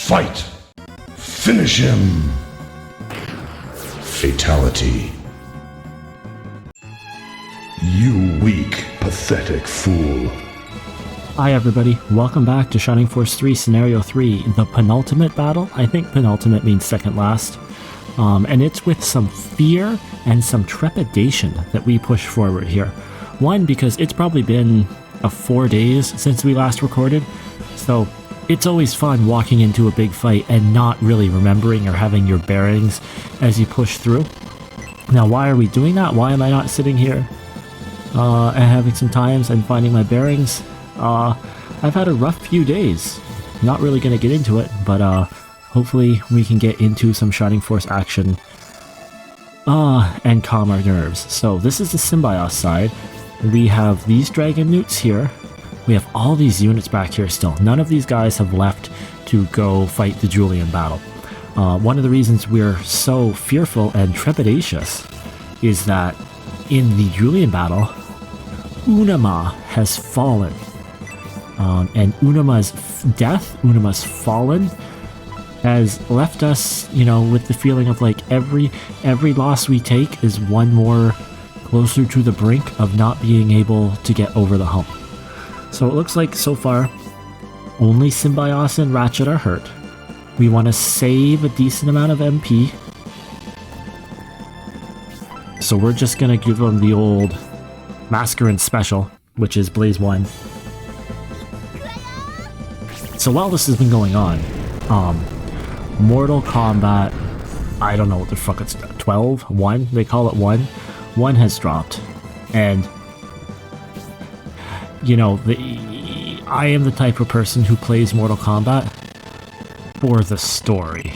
Fight! Finish him! Fatality. You weak, pathetic fool. Hi everybody, welcome back to Shining Force 3 Scenario 3, the penultimate battle. I think penultimate means second last. And it's with some fear and some trepidation that we push forward here. One, because it's probably been 4 days since we last recorded, so it's always fun walking into a big fight and not really remembering or having your bearings as you push through. Now, why are we doing that? Why am I not sitting here and having some times and finding my bearings? I've had a rough few days. Not really going to get into it, but hopefully we can get into some Shining Force action and calm our nerves. So this is the Symbiote side. We have these Dragon Newts here. We have all these units back here still. None of these guys have left to go fight the Julian battle. One of the reasons we're so fearful and trepidatious is that in the Julian battle, Unama has fallen. And Unama's death, Unama's fallen, has left us, you know, with the feeling of like every loss we take is one more closer to the brink of not being able to get over the hump. So it looks like so far, only Symbiote and Ratchet are hurt. We want to save a decent amount of MP. So we're just going to give them the old Masquerade Special, which is Blaze 1. So while this has been going on, Mortal Kombat, I don't know what the fuck it's, 12? 1? They call it 1? 1 has dropped. And, you know, I am the type of person who plays Mortal Kombat for the story.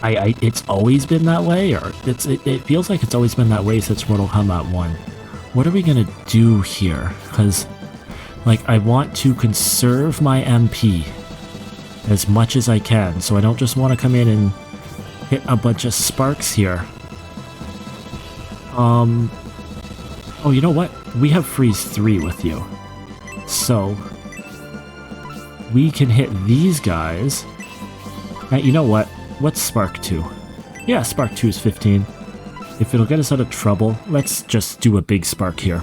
It's always been that way, or it feels like it's always been that way since Mortal Kombat 1. What are we gonna do here? Because, like, I want to conserve my MP as much as I can, so I don't just want to come in and hit a bunch of sparks here. Oh, you know what? We have Freeze 3 with you. So, we can hit these guys. You know what? What's Spark 2? Yeah, Spark 2 is 15. If it'll get us out of trouble, let's just do a big Spark here.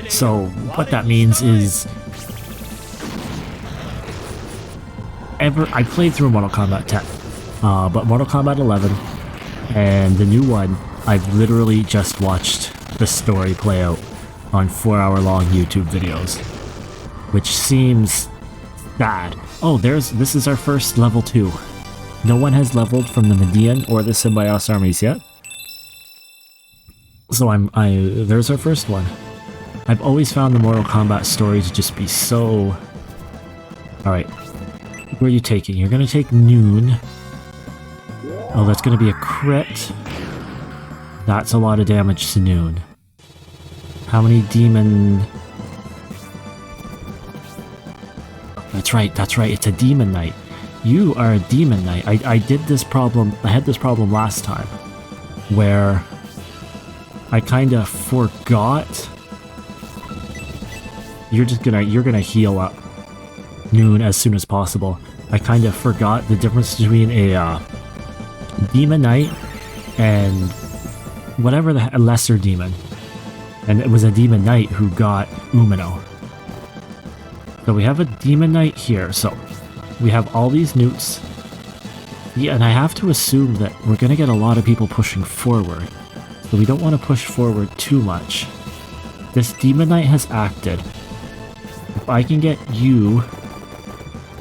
So, what that means is... I played through Mortal Kombat 10, but Mortal Kombat 11 and the new one, I've literally just watched the story play out on 4-hour-long YouTube videos, which seems bad. Oh, this is our first level 2. No one has leveled from the Median or the Symbiote armies yet. So there's our first one. I've always found the Mortal Kombat story to just be so... Alright. Where are you taking? You're gonna take Noon. Oh, that's gonna be a crit. That's a lot of damage to Noon. How many demon... That's right, it's a Demon Knight. You are a Demon Knight. I had this problem last time, where I kinda forgot. You're gonna heal up Noon as soon as possible. I kinda forgot the difference between a Demon Knight and whatever a lesser demon. And it was a Demon Knight who got Umino. So we have a Demon Knight here, so we have all these newts. Yeah, and I have to assume that we're gonna get a lot of people pushing forward. So we don't want to push forward too much. This Demon Knight has acted. If I can get you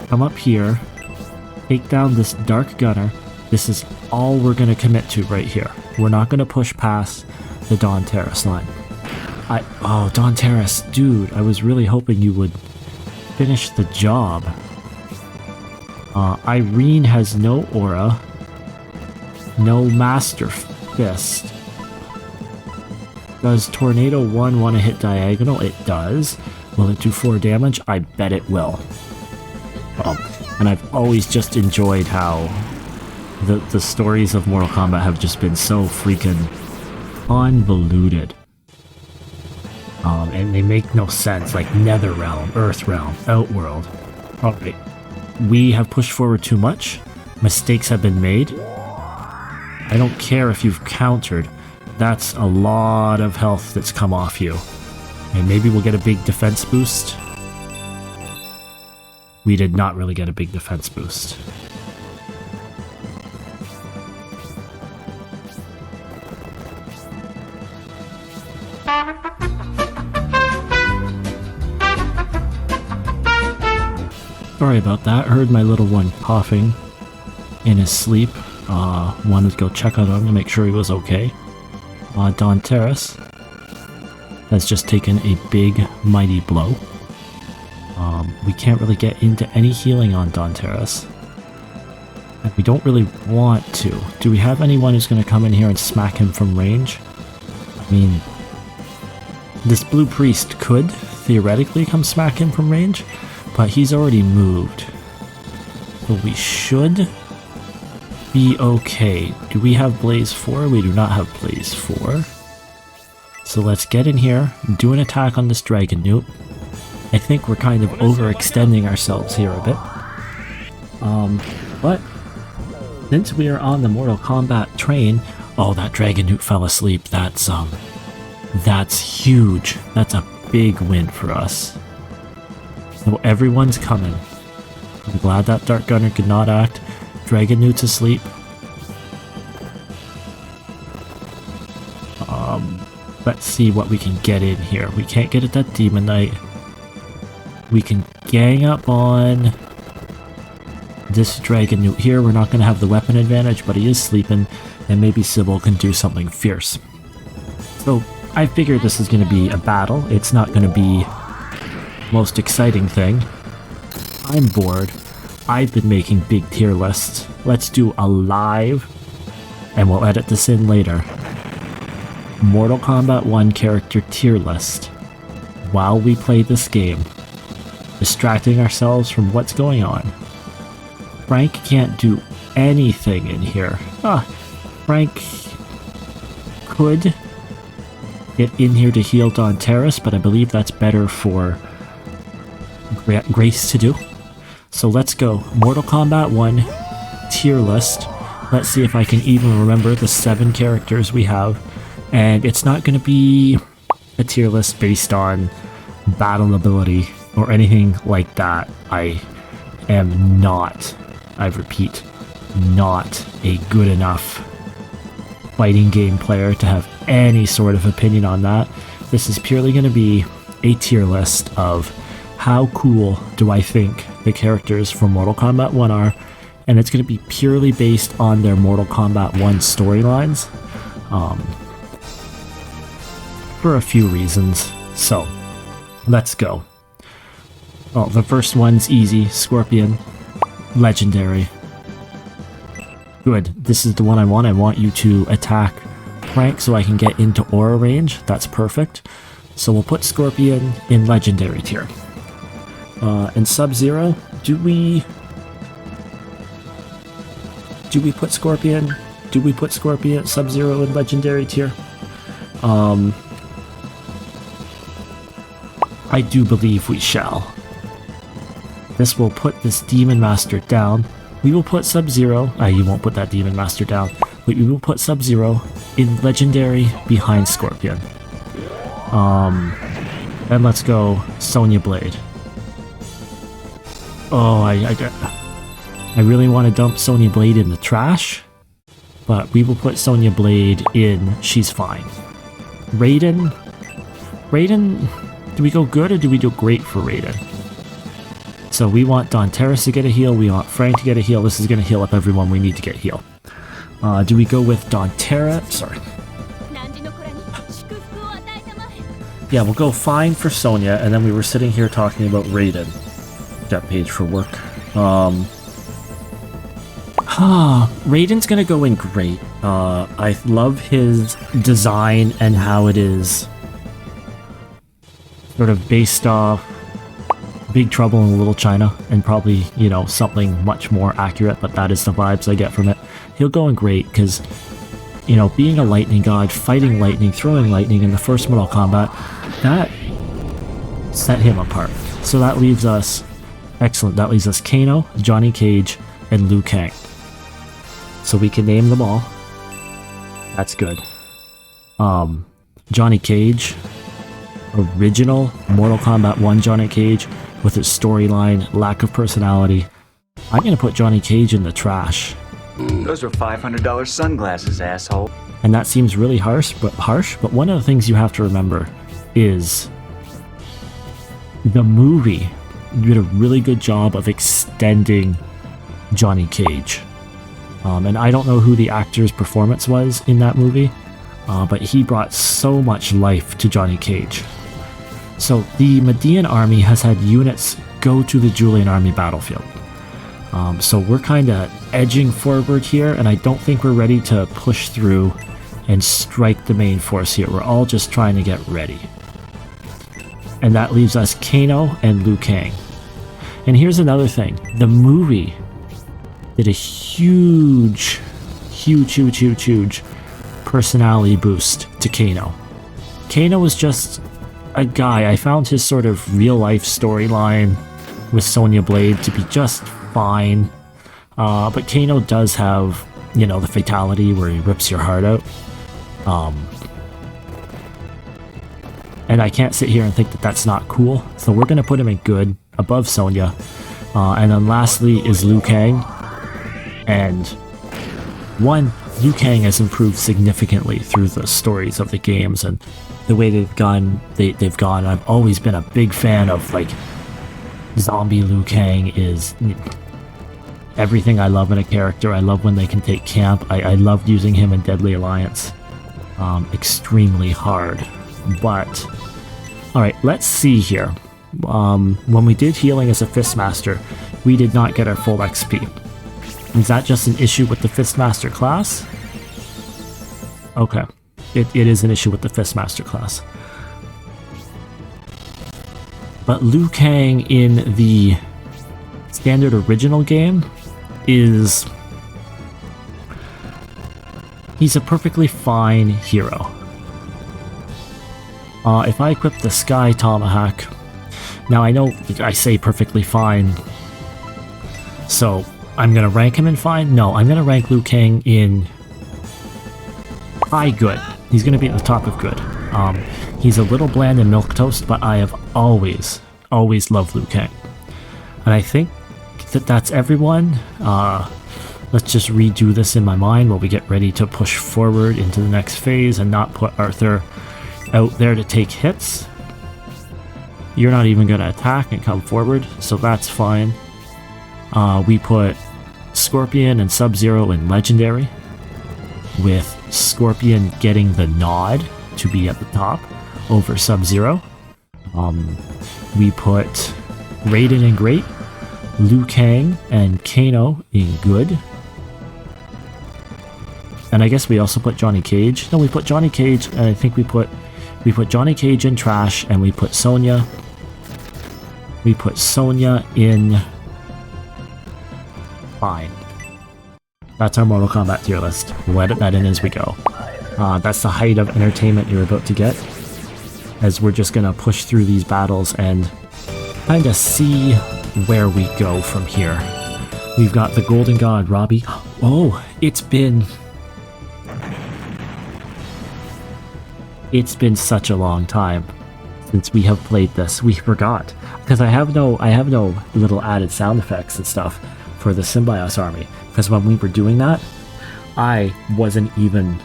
come up here, take down this Dark Gunner, this is all we're going to commit to right here. We're not going to push past the Dawn Terrace line. Oh, Dawn Terrace, dude, I was really hoping you would finish the job. Irene has no aura, no Master Fist. Does Tornado 1 want to hit diagonal? It does. Will it do 4 damage? I bet it will. And I've always just enjoyed how the stories of Mortal Kombat have just been so freaking convoluted. And they make no sense, like Nether Realm, Earth Realm, Outworld. Alright, we have pushed forward too much. Mistakes have been made. I don't care if you've countered. That's a lot of health that's come off you. And maybe we'll get a big defense boost. We did not really get a big defense boost. Sorry about that. Heard my little one coughing in his sleep. Wanted to go check on him to make sure he was okay. Don Terrace has just taken a big, mighty blow. We can't really get into any healing on Don Terrace. And we don't really want to. Do we have anyone who's going to come in here and smack him from range? I mean, this Blue Priest could theoretically come smack him from range, but he's already moved. So we should be okay. Do we have Blaze 4? We do not have Blaze 4. So let's get in here, do an attack on this Dragon Newt. I think we're kind of overextending ourselves here a bit. But since we are on the Mortal Kombat train, oh, that Dragon Newt fell asleep. That's huge. That's a big win for us. So everyone's coming. I'm glad that Dark Gunner could not act. Dragon Newt's asleep. Let's see what we can get in here. We can't get at that Demon Knight. We can gang up on this Dragon Newt here. We're not going to have the weapon advantage, but he is sleeping, and maybe Sybil can do something fierce. So I figured this is going to be a battle. It's not going to be most exciting thing. I'm bored. I've been making big tier lists. Let's do a live, and we'll edit this in later, Mortal Kombat 1 character tier list while we play this game, distracting ourselves from what's going on. Frank can't do anything in here. Frank could get in here to heal Don Terrace, but I believe that's better for Grace to do. So let's go. Mortal Kombat 1 tier list. Let's see if I can even remember the 7 characters we have. And it's not going to be a tier list based on battle ability or anything like that. I am not, I repeat, not a good enough fighting game player to have any sort of opinion on that. This is purely going to be a tier list of how cool do I think the characters from Mortal Kombat 1 are, and it's going to be purely based on their Mortal Kombat 1 storylines, for a few reasons. So, let's go. Oh, the first one's easy. Scorpion. Legendary. Good. This is the one I want. I want you to attack Frank so I can get into aura range. That's perfect. So we'll put Scorpion in Legendary tier. And Sub-Zero, do we put Scorpion? Do we put Scorpion, Sub-Zero in Legendary tier? I do believe we shall. This will put this Demon Master down. We will put Sub-Zero. You won't put that Demon Master down. We will put Sub-Zero in Legendary behind Scorpion. Then let's go Sonya Blade. Oh, I really want to dump Sonya Blade in the trash, but we will put Sonya Blade in She's Fine. Raiden, do we go good or do we do great for Raiden? So we want Don Terrace to get a heal, we want Frank to get a heal. This is going to heal up everyone we need to get heal. Do we go with Don Terrace? Sorry. Yeah, we'll go fine for Sonya, and then we were sitting here talking about Raiden. That page for work. Raiden's gonna go in great. I love his design and how it is sort of based off Big Trouble in Little China, and probably, you know, something much more accurate, but that is the vibes I get from it. He'll go in great because, you know, being a lightning god, fighting lightning, throwing lightning in the first Mortal Kombat, that set him apart. So that leaves us, excellent, that leaves us Kano, Johnny Cage, and Liu Kang. So we can name them all. That's good. Johnny Cage, original Mortal Kombat 1 Johnny Cage, with his storyline, lack of personality. I'm gonna put Johnny Cage in the trash. Those were $500 sunglasses, asshole. And that seems really harsh, but one of the things you have to remember is the movie did a really good job of extending Johnny Cage. And I don't know who the actor's performance was in that movie, but he brought so much life to Johnny Cage. So the Median army has had units go to the Julian army battlefield. So we're kind of edging forward here, and I don't think we're ready to push through and strike the main force here. We're all just trying to get ready. And that leaves us Kano and Liu Kang. And here's another thing. The movie did a huge personality boost to Kano. Kano was just a guy. I found his sort of real-life storyline with Sonya Blade to be just fine. But Kano does have, you know, the fatality where he rips your heart out. And I can't sit here and think that that's not cool. So we're going to put him in good, above Sonya. And then lastly is Liu Kang. And Liu Kang has improved significantly through the stories of the games and the way they've gone. I've always been a big fan of, like, zombie Liu Kang is everything I love in a character. I love when they can take camp. I loved using him in Deadly Alliance. Extremely hard. But, alright, let's see here. When we did healing as a Fistmaster, we did not get our full XP. Is that just an issue with the Fistmaster class? Okay. It is an issue with the Fistmaster class. But Liu Kang in the standard original game is... he's a perfectly fine hero. If I equip the Sky Tomahawk... Now I know I say perfectly fine, so I'm gonna rank him in fine? No, I'm gonna rank Liu Kang in high good. He's gonna be at the top of good. He's a little bland in milquetoast, but I have always loved Liu Kang. And I think that that's everyone. Let's just redo this in my mind while we get ready to push forward into the next phase and not put Arthur out there to take hits. You're not even gonna attack and come forward, so that's fine. We put Scorpion and Sub-Zero in Legendary, with Scorpion getting the nod to be at the top over Sub-Zero. We put Raiden in Great, Liu Kang and Kano in Good. And I guess we also put Johnny Cage. No, we put Johnny Cage, and I think we put Johnny Cage in Trash, and we put Sonya. We put Sonya in Fine. That's our Mortal Kombat tier list. We'll edit that in as we go. That's the height of entertainment you're about to get, as we're just gonna push through these battles and kind of see where we go from here. We've got the Golden God, Robbie. Oh, it's been such a long time since we have played this. We forgot, because I have no little added sound effects and stuff for the Symbiosis army, because when we were doing that, I wasn't even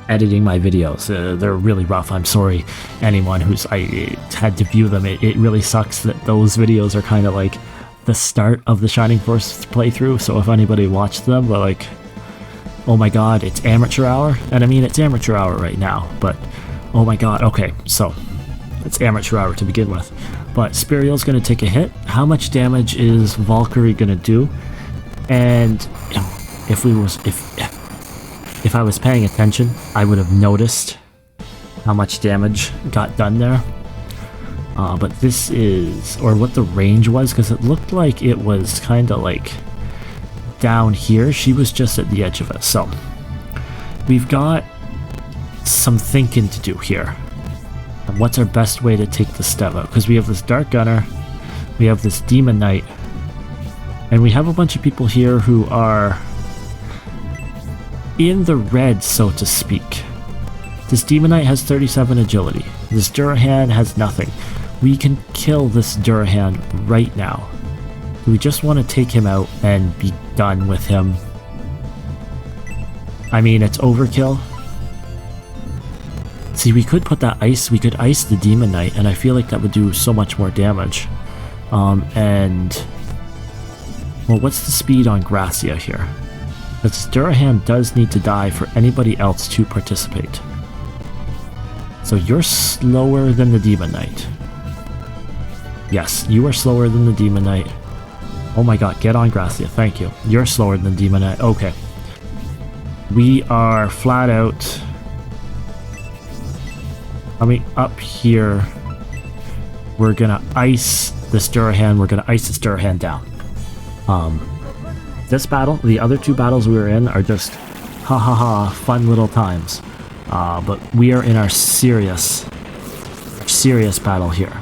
editing my videos. They're really rough. I'm sorry anyone who's had to view them. It really sucks that those videos are kind of like the start of the Shining Force playthrough, so if anybody watched them, they're like, oh my god, it's amateur hour. And I mean, it's amateur hour right now, but oh my god. Okay, so it's amateur hour to begin with. But Spiriel's gonna take a hit. How much damage is Valkyrie gonna do? And if I was paying attention, I would have noticed how much damage got done there. But this is, or what the range was, because it looked like it was kind of like down here. She was just at the edge of it. So we've got some thinking to do here. And what's our best way to take the step out? Because we have this Dark Gunner, we have this Demon Knight, and we have a bunch of people here who are in the red, so to speak. This Demon Knight has 37 agility. This Durahan has nothing. We can kill this Durahan right now. We just want to take him out and be done with him. I mean, it's overkill. See, we could put that ice, we could ice the Demon Knight, and I feel like that would do so much more damage. And... well, what's the speed on Gracia here? Because Durahan does need to die for anybody else to participate. So you're slower than the Demon Knight. Yes, you are slower than the Demon Knight. Oh my god, get on Gracia, thank you. You're slower than Demon Knight, okay. We are flat out coming up here. We're gonna ice this Durahan, we're gonna ice this Durahan down. This battle, the other two battles we were in are just ha ha ha, fun little times. But we are in our serious battle here.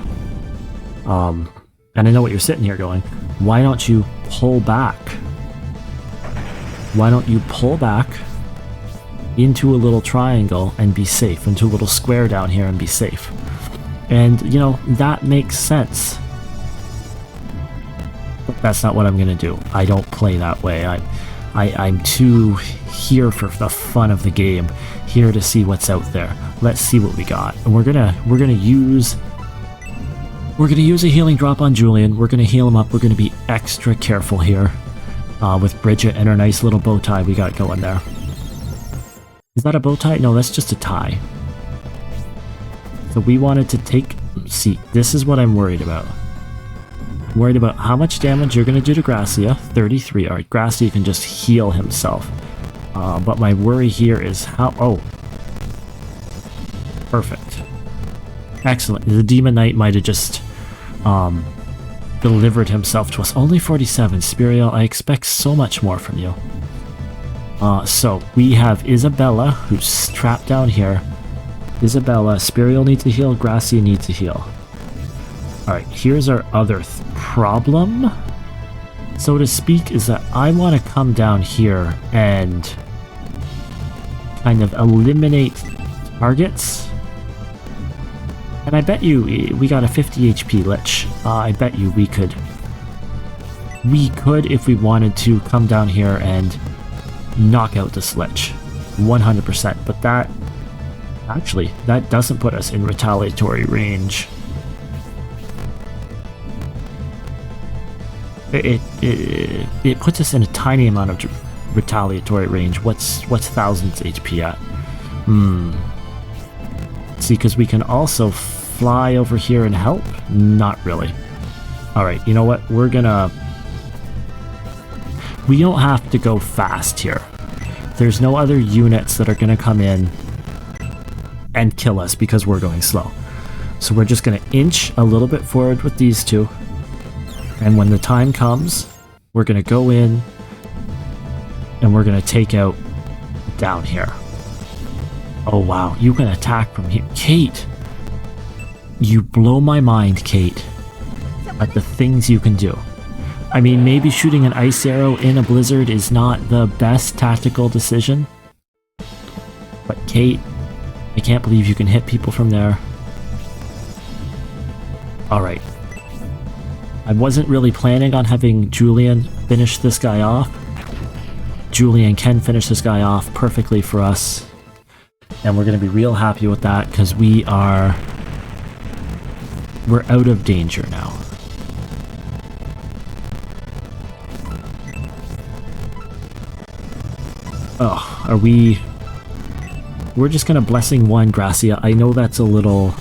And I know what you're sitting here going, why don't you pull back? Why don't you pull back into a little triangle and be safe, into a little square down here and be safe? And, you know, that makes sense. But that's not what I'm gonna do. I don't play that way. I'm too here for the fun of the game, here to see what's out there. Let's see what we got. And we're gonna use a healing drop on Julian. We're gonna heal him up. We're gonna be extra careful here with Bridget and her nice little bow tie we got going there. Is that a bow tie? No, that's just a tie. So we wanted to take... see, this is what I'm worried about. I'm worried about how much damage you're gonna do to Gracia. 33. Alright, Gracia can just heal himself. But my worry here is how... oh. Perfect. Excellent. The Demon Knight might have just delivered himself to us. Only 47. Spiriel, I expect so much more from you. So we have Isabella, who's trapped down here. Isabella, Spiriel needs to heal, Gracia needs to heal. Alright, here's our other problem, so to speak, is that I want to come down here and kind of eliminate targets. And I bet you we got a 50 HP Lich. I bet you we could, if we wanted to, come down here and knock out this Lich. 100%. But that, actually, that doesn't put us in retaliatory range. It puts us in a tiny amount of retaliatory range. What's thousands HP at? See, because we can also fly over here and help? Not really. Alright, you know what? We don't have to go fast here. There's no other units that are going to come in and kill us because we're going slow. So we're just going to inch a little bit forward with these two. And when the time comes, we're going to go in and we're going to take out down here. Oh wow, you can attack from here. Kate! You blow my mind, Kate, at the things you can do. I mean, maybe shooting an ice arrow in a blizzard is not the best tactical decision. But Kate, I can't believe you can hit people from there. Alright. I wasn't really planning on having Julian finish this guy off. Julian can finish this guy off perfectly for us. And we're going to be real happy with that because we're out of danger now. Oh, are we... we're just going to Blessing 1 Gracia. I know that's a little...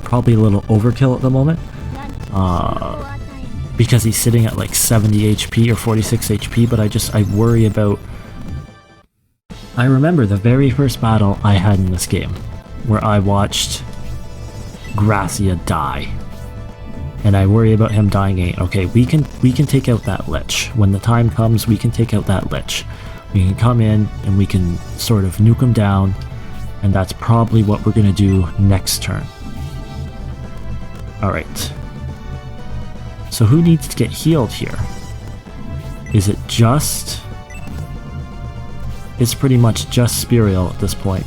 probably a little overkill at the moment. Because he's sitting at like 70 HP or 46 HP, but I worry about... I remember the very first battle I had in this game, where I watched Gracia die. And I worry about him dying again. Okay, we can take out that Lich. When the time comes, we can take out that Lich. We can come in and we can sort of nuke him down And that's probably what we're gonna do next turn. Alright. So who needs to get healed here? Is it just... It's pretty much just Spirial at this point.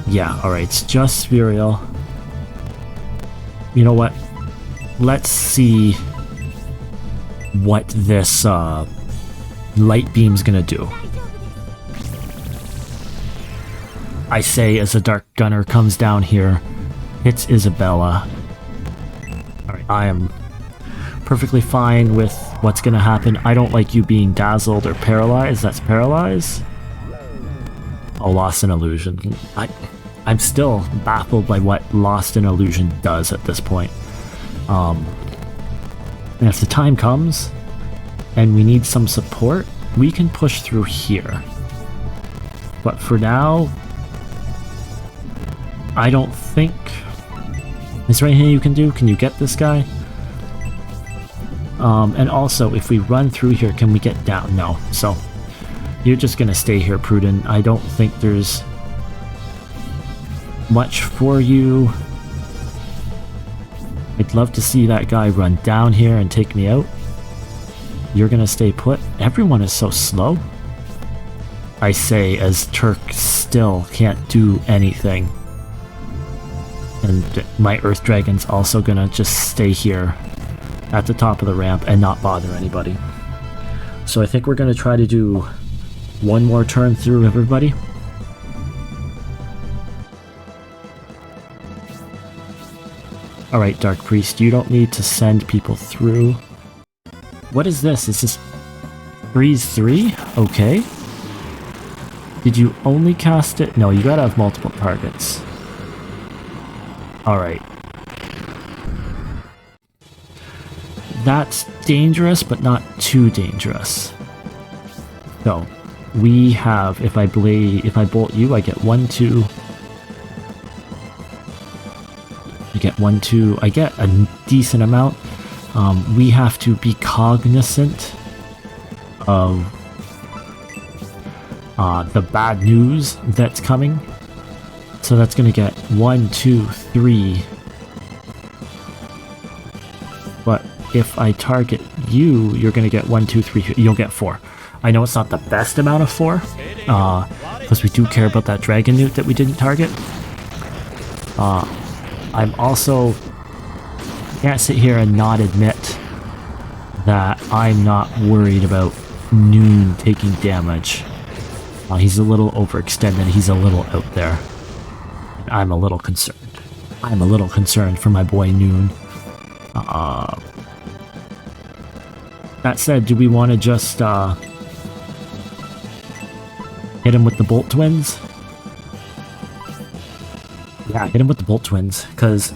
Yeah, alright, it's just Spirial. You know what? Let's see what this light beam's gonna do. I say as a Dark Gunner comes down here, hits Isabella. Alright, I am perfectly fine with what's gonna happen. I don't like you being dazzled or paralyzed. That's paralyzed. Oh, Lost in Illusion. I'm still baffled by what Lost in Illusion does at this point. And if the time comes and we need some support, we can push through here. But for now, I don't think... Is there anything you can do? Can you get this guy? And also, if we run through here, can we get down? No. So, you're just gonna stay here, Pruden. I don't think there's much for you. I'd love to see that guy run down here and take me out. You're gonna stay put. Everyone is so slow. I say as Turk still can't do anything. And my Earth Dragon's also gonna just stay here at the top of the ramp and not bother anybody. So I think we're gonna try to do one more turn through everybody. Alright, Dark Priest, you don't need to send people through. What is this? Is this Freeze 3? Okay. Did you only cast it? No, you gotta have multiple targets. Alright. That's dangerous, but not too dangerous. So, we have, if I bolt you, I get 1, 2... I get 1, 2, I get a decent amount. We have to be cognizant of the bad news that's coming. So that's gonna get 1, 2, 3. But if I target you, you're gonna get 1, 2, 3, you'll get 4. I know it's not the best amount of 4, because we do care about that dragon newt that we didn't target. I'm also can't sit here and not admit that I'm not worried about Noon taking damage. He's a little overextended, he's a little out there. I'm a little concerned. I'm a little concerned for my boy Noon. That said, do we want to just hit him with the Bolt Twins? Yeah, hit him with the Bolt Twins, because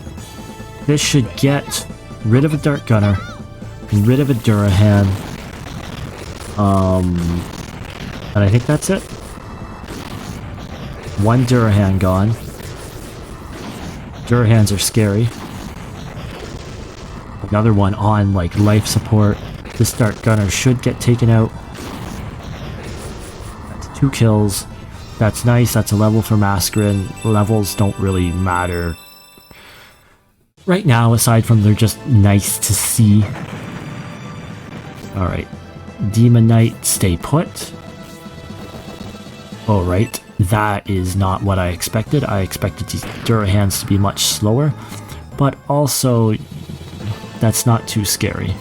this should get rid of a Dark Gunner, rid of a Durahan, and I think that's it. One Durahan gone. Durahans are scary. Another one on, like, life support. This Dark Gunner should get taken out. That's 2 kills. That's nice, that's a level for Mascarin. Levels don't really matter right now, aside from they're just nice to see. Alright. Demon Knight, stay put. Alright, that is not what I expected. I expected these Durahans to be much slower, but also that's not too scary.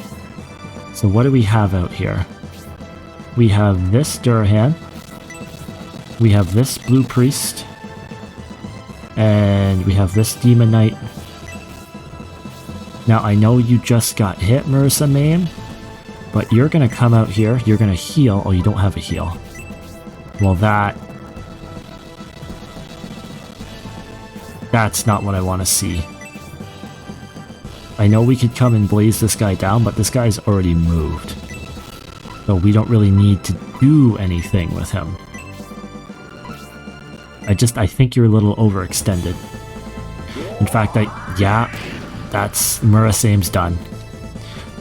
So what do we have out here? We have this Durahan. We have this Blue Priest. And we have this Demon Knight. Now I know you just got hit, Marissa Mayhem, but you're gonna come out here, you're gonna heal. Oh, you don't have a heal. Well, that's not what I want to see. I know we could come and blaze this guy down, but this guy's already moved. So we don't really need to do anything with him. I think you're a little overextended. In fact, yeah, that's Murasame's done.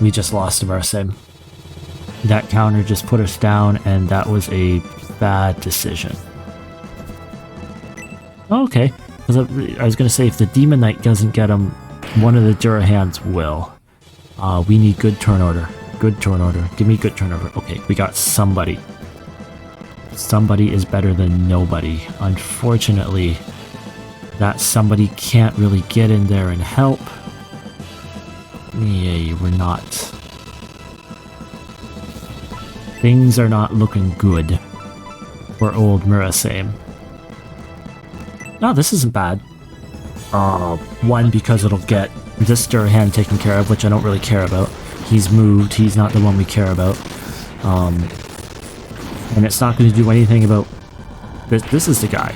We just lost to Murasame. That counter just put us down, and that was a bad decision. Oh, okay. Because I was going to say, if the Demon Knight doesn't get him, one of the Durahans will. We need good turn order. Good turn order. Give me good turn order. Okay, we got somebody. Somebody is better than nobody. Unfortunately, that somebody can't really get in there and help. Yeah, we're not. Things are not looking good for old Murasame. No, this isn't bad. One, because it'll get this Durahan taken care of, which I don't really care about. He's moved, he's not the one we care about. And it's not going to do anything about... This is the guy.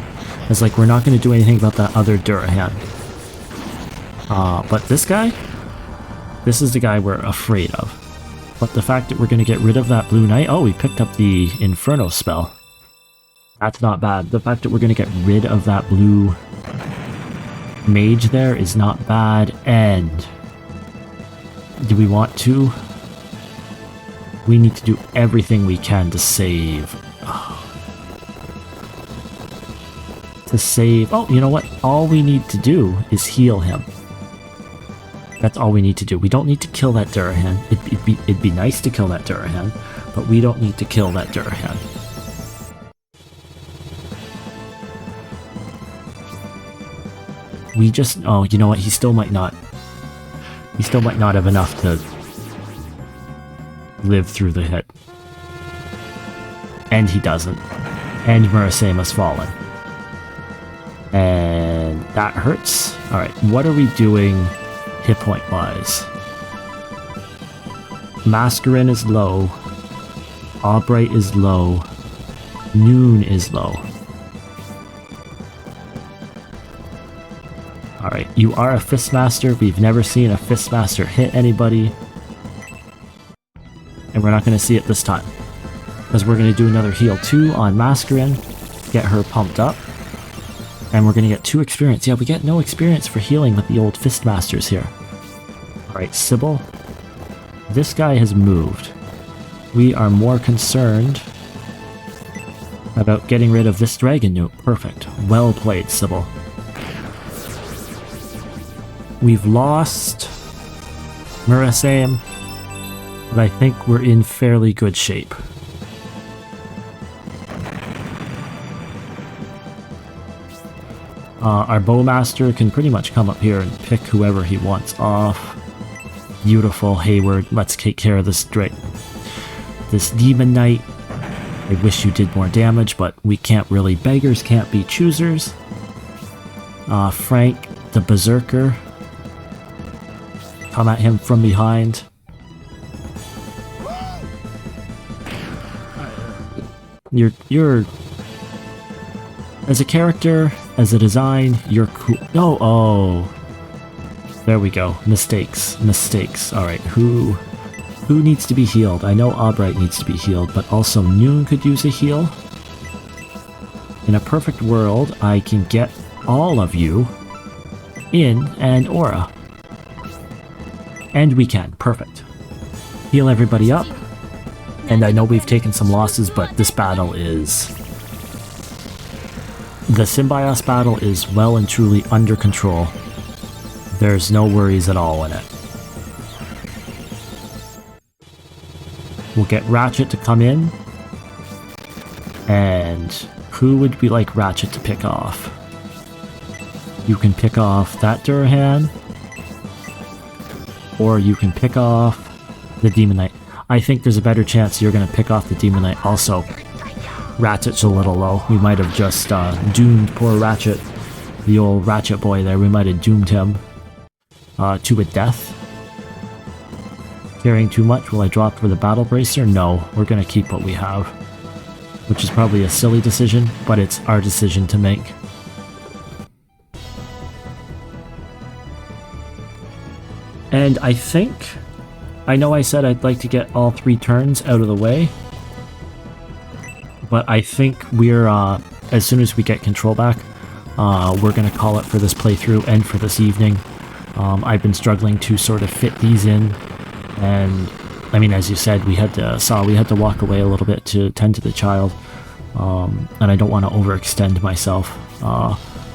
It's like, we're not going to do anything about that other Durahan. But this guy? This is the guy we're afraid of. But the fact that we're going to get rid of that Blue Knight... Oh, we picked up the Inferno spell. That's not bad. The fact that we're going to get rid of that blue mage there is not bad. And do we want to? We need to do everything we can to save. To save... Oh, you know what? All we need to do is heal him. That's all we need to do. We don't need to kill that Durahan. It'd be nice to kill that Durahan, but we don't need to kill that Durahan. We just... Oh, you know what? He still might not... He still might not have enough to live through the hit. And he doesn't. And Murasame has fallen. And that hurts. Alright, what are we doing hit point wise? Mascarin is low. Albright is low. Noon is low. Alright, you are a Fistmaster. We've never seen a Fistmaster hit anybody. And we're not going to see it this time. Because we're going to do another heal 2 on Mascarin. Get her pumped up. And we're going to get 2 experience. Yeah, we get no experience for healing with the old Fistmasters here. Alright, Sybil. This guy has moved. We are more concerned about getting rid of this Dragon Newt. Perfect. Well played, Sybil. We've lost Murasame, but I think we're in fairly good shape. Our Bowmaster can pretty much come up here and pick whoever he wants off. Beautiful, Hayward. Let's take care of this Demon Knight. I wish you did more damage, but we can't really... Beggars can't be choosers. Frank, the Berserker. Come at him from behind. You're... As a character, as a design, you're cool. No, oh. There we go. Mistakes. Mistakes. Alright, who needs to be healed? I know Albright needs to be healed, but also Noon could use a heal. In a perfect world, I can get all of you in an aura. And we can. Perfect. Heal everybody up. And I know we've taken some losses, but this battle is... The Symbios battle is well and truly under control. There's no worries at all in it. We'll get Ratchet to come in. And who would we like Ratchet to pick off? You can pick off that Durahan. Or you can pick off the Demon Knight. I think there's a better chance you're going to pick off the Demon Knight also. Ratchet's a little low. We might have just doomed poor Ratchet. The old Ratchet boy there. We might have doomed him to a death. Carrying too much. Will I drop for the Battle Bracer? No. We're going to keep what we have. Which is probably a silly decision, but it's our decision to make. And I think... I know I said I'd like to get all 3 turns out of the way. But I think we're, as soon as we get control back, we're going to call it for this playthrough and for this evening. I've been struggling to sort of fit these in. And, I mean, as you said, we had to walk away a little bit to tend to the child. And I don't want to overextend myself.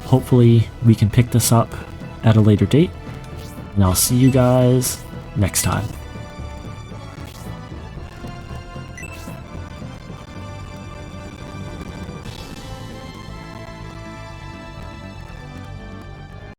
hopefully we can pick this up at a later date, and I'll see you guys next time.